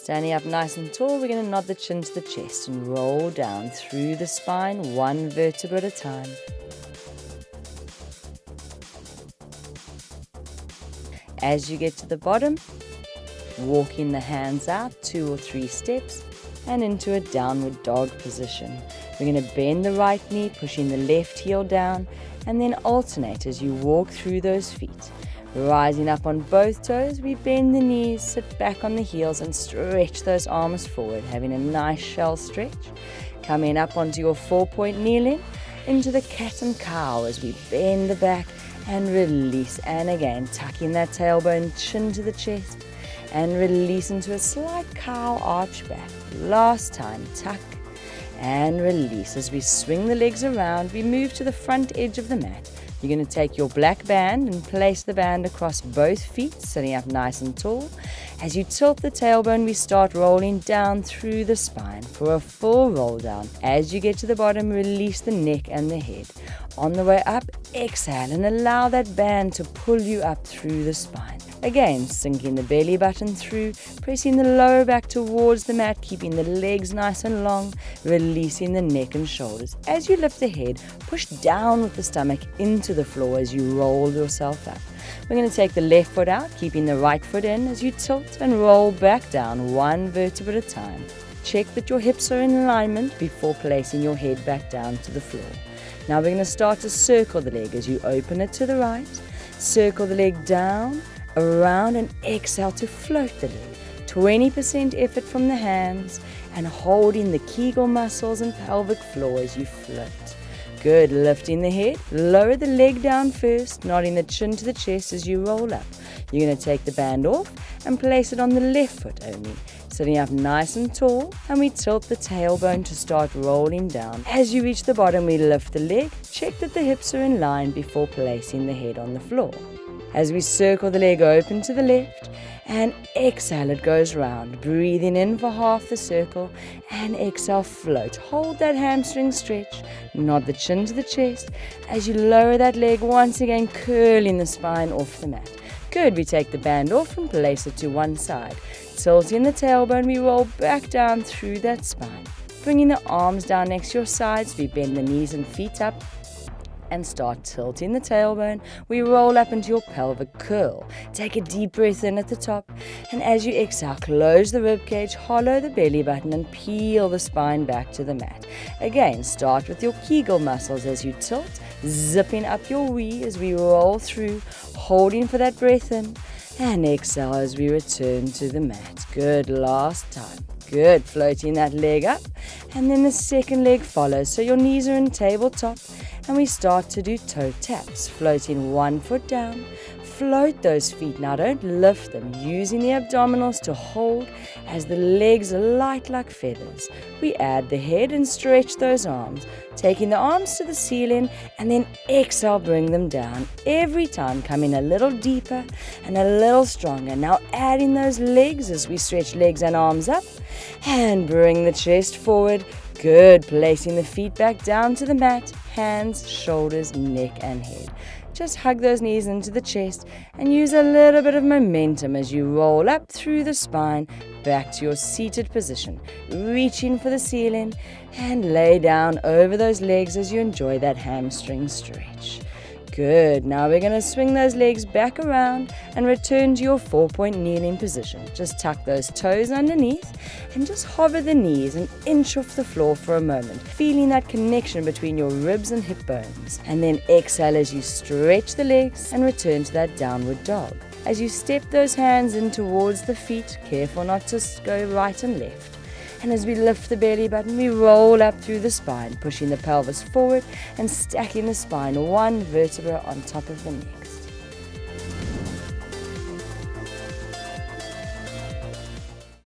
Standing up nice and tall, we're going to nod the chin to the chest and roll down through the spine, one vertebra at a time. As you get to the bottom, walking the hands out 2 or 3 steps and into a downward dog position. We're going to bend the right knee, pushing the left heel down, and then alternate as you walk through those feet. Rising up on both toes, we bend the knees, sit back on the heels and stretch those arms forward, having a nice shell stretch. Coming up onto your 4-point kneeling, into the cat and cow as we bend the back and release. And again, tucking that tailbone, chin to the chest, and release into a slight cow arch back. Last time, tuck and release. As we swing the legs around, we move to the front edge of the mat. You're going to take your black band and place the band across both feet, sitting up nice and tall. As you tilt the tailbone, we start rolling down through the spine for a full roll down. As you get to the bottom, release the neck and the head. On the way up, exhale and allow that band to pull you up through the spine. Again, sinking the belly button through, pressing the lower back towards the mat, keeping the legs nice and long, releasing the neck and shoulders. As you lift the head, push down with the stomach into the floor as you roll yourself up. We're going to take the left foot out, keeping the right foot in as you tilt and roll back down, one vertebra at a time. Check that your hips are in alignment before placing your head back down to the floor. Now we're going to start to circle the leg as you open it to the right, circle the leg down, around, and exhale to float the leg. 20% effort from the hands and holding the Kegel muscles and pelvic floor as you float. Good, lifting the head, lower the leg down first, nodding the chin to the chest as you roll up. You're going to take the band off and place it on the left foot only, sitting up nice and tall, and we tilt the tailbone to start rolling down. As you reach the bottom, we lift the leg, check that the hips are in line before placing the head on the floor. As we circle the leg open to the left and exhale, it goes round. Breathing in for half the circle and exhale, float. Hold that hamstring stretch, nod the chin to the chest as you lower that leg once again, curling the spine off the mat. Good, we take the band off and place it to one side. Tilting the tailbone, we roll back down through that spine. Bringing the arms down next to your sides, we bend the knees and feet up and start tilting the tailbone. We roll up into your pelvic curl. Take a deep breath in at the top, and as you exhale, close the ribcage, hollow the belly button, and peel the spine back to the mat. Again, start with your Kegel muscles as you tilt, zipping up your wee as we roll through, holding for that breath in, and exhale as we return to the mat. Good, last time. Good, floating that leg up, and then the second leg follows. So your knees are in tabletop, and we start to do toe taps, floating one foot down. Float those feet. Now don't lift them, using the abdominals to hold as the legs are light like feathers. We add the head and stretch those arms, taking the arms to the ceiling, and then exhale, bring them down. Every time coming a little deeper and a little stronger. Now adding those legs as we stretch legs and arms up and bring the chest forward. Good, placing the feet back down to the mat, hands, shoulders, neck and head. Just hug those knees into the chest and use a little bit of momentum as you roll up through the spine back to your seated position, reaching for the ceiling and lay down over those legs as you enjoy that hamstring stretch. Good, now we're going to swing those legs back around and return to your 4-point kneeling position. Just tuck those toes underneath and just hover the knees an inch off the floor for a moment, feeling that connection between your ribs and hip bones. And then exhale as you stretch the legs and return to that downward dog. As you step those hands in towards the feet, careful not to go right and left. And as we lift the belly button, we roll up through the spine, pushing the pelvis forward and stacking the spine one vertebra on top of the neck.